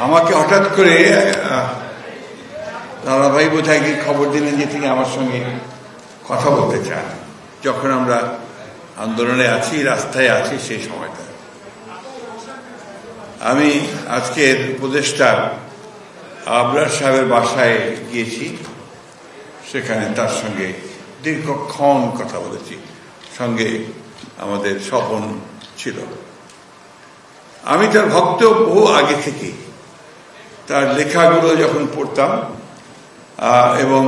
আমাকে হঠাৎ করে দাদাভাই বোধহয় খবর দিলেন যে তিনি আমার সঙ্গে কথা বলতে চান, যখন আমরা আন্দোলনে আছি, রাস্তায় আছি, সেই সময়টা। আমি আজকের উপদেষ্টা আবরার সাহেবের বাসায় গিয়েছি, সেখানে তার সঙ্গে দীর্ঘক্ষণ কথা বলেছি, সঙ্গে আমাদের স্বপন ছিল। আমি তার ভক্ত বহু আগে থেকে, তার লেখাগুলো যখন পড়তাম এবং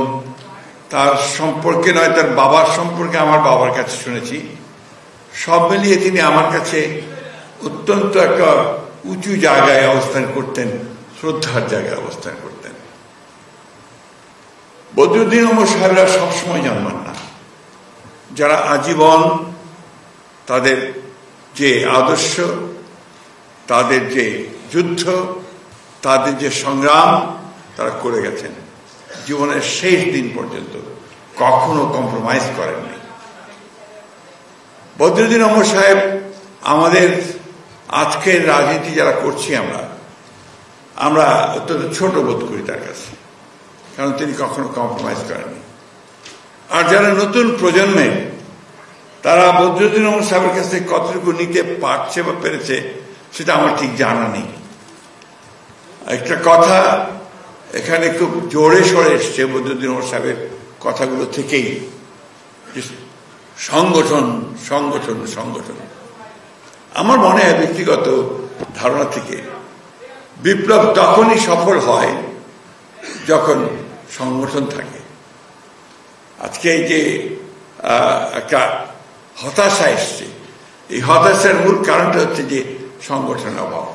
তার সম্পর্কে নয়, তার বাবার সম্পর্কে আমার বাবার কাছে শুনেছি, সব মিলিয়ে তিনি আমার কাছে অত্যন্ত একটা উঁচু জায়গায় অবস্থান করতেন, শ্রদ্ধার জায়গায় অবস্থান করতেন। বদরুদ্দিন ওমর সাহেবরা সবসময় জন্মান না, যারা আজীবন তাদের যে আদর্শ, তাদের যে যুদ্ধ, তাদের যে সংগ্রাম তারা করে গেছেন, জীবনের শেষ দিন পর্যন্ত কখনো কম্প্রোমাইজ করেননি। বদরুদ্দিন ওমর সাহেব আমাদের আজকের রাজনীতি যারা করছি আমরা অত্যন্ত ছোট বোধ করি তার কাছে, কারণ তিনি কখনো কম্প্রোমাইজ করেননি। আর যারা নতুন প্রজন্মের, তারা বদরুদ্দিন ওমর সাহেবের কাছে কতটুকু নিতে পারছে বা পেরেছে সেটা আমার ঠিক জানা নেই। একটা কথা এখানে খুব জোরে সরে এসছে বদরুদ্দিন ওমর সাহেবের কথাগুলো থেকেই, সংগঠন সংগঠন সংগঠন। আমার মনে হয় ব্যক্তিগত ধারণা থেকে বিপ্লব তখনই সফল হয় যখন সংগঠন থাকে। আজকে এই যে একটা হতাশা এসছে, এই হতাশার মূল কারণটা হচ্ছে যে সংগঠনের অভাব।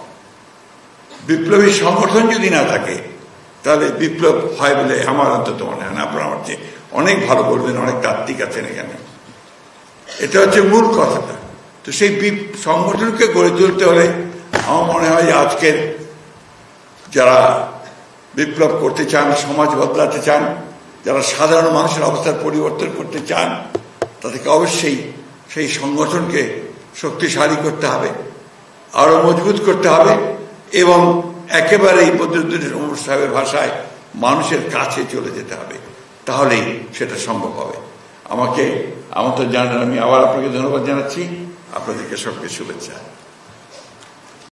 বিপ্লবী সংগঠন যদি না থাকে তাহলে বিপ্লব হয় বলে আমার অন্তত মনে হয় না। আপনারা আমার চেয়ে অনেক ভালো বলবেন, অনেক তাত্ত্বিক আছেন এখানে। এটা হচ্ছে মূল কথাটা। তো সেই সংগঠনকে গড়ে তুলতে হলে আমার মনে হয় যে আজকের যারা বিপ্লব করতে চান, সমাজ বদলাতে চান, যারা সাধারণ মানুষের অবস্থার পরিবর্তন করতে চান, তাদেরকে অবশ্যই সেই সংগঠনকে শক্তিশালী করতে হবে, আরো মজবুত করতে হবে এবং একেবারেই বদরুদ্দিন ওমর সাহেবের ভাষায় মানুষের কাছে চলে যেতে হবে। তাহলেই সেটা সম্ভব হবে। আমাকে আমন্ত্রণ জানান, আমি আবার আপনাকে ধন্যবাদ জানাচ্ছি, আপনাদেরকে সবকে শুভেচ্ছা।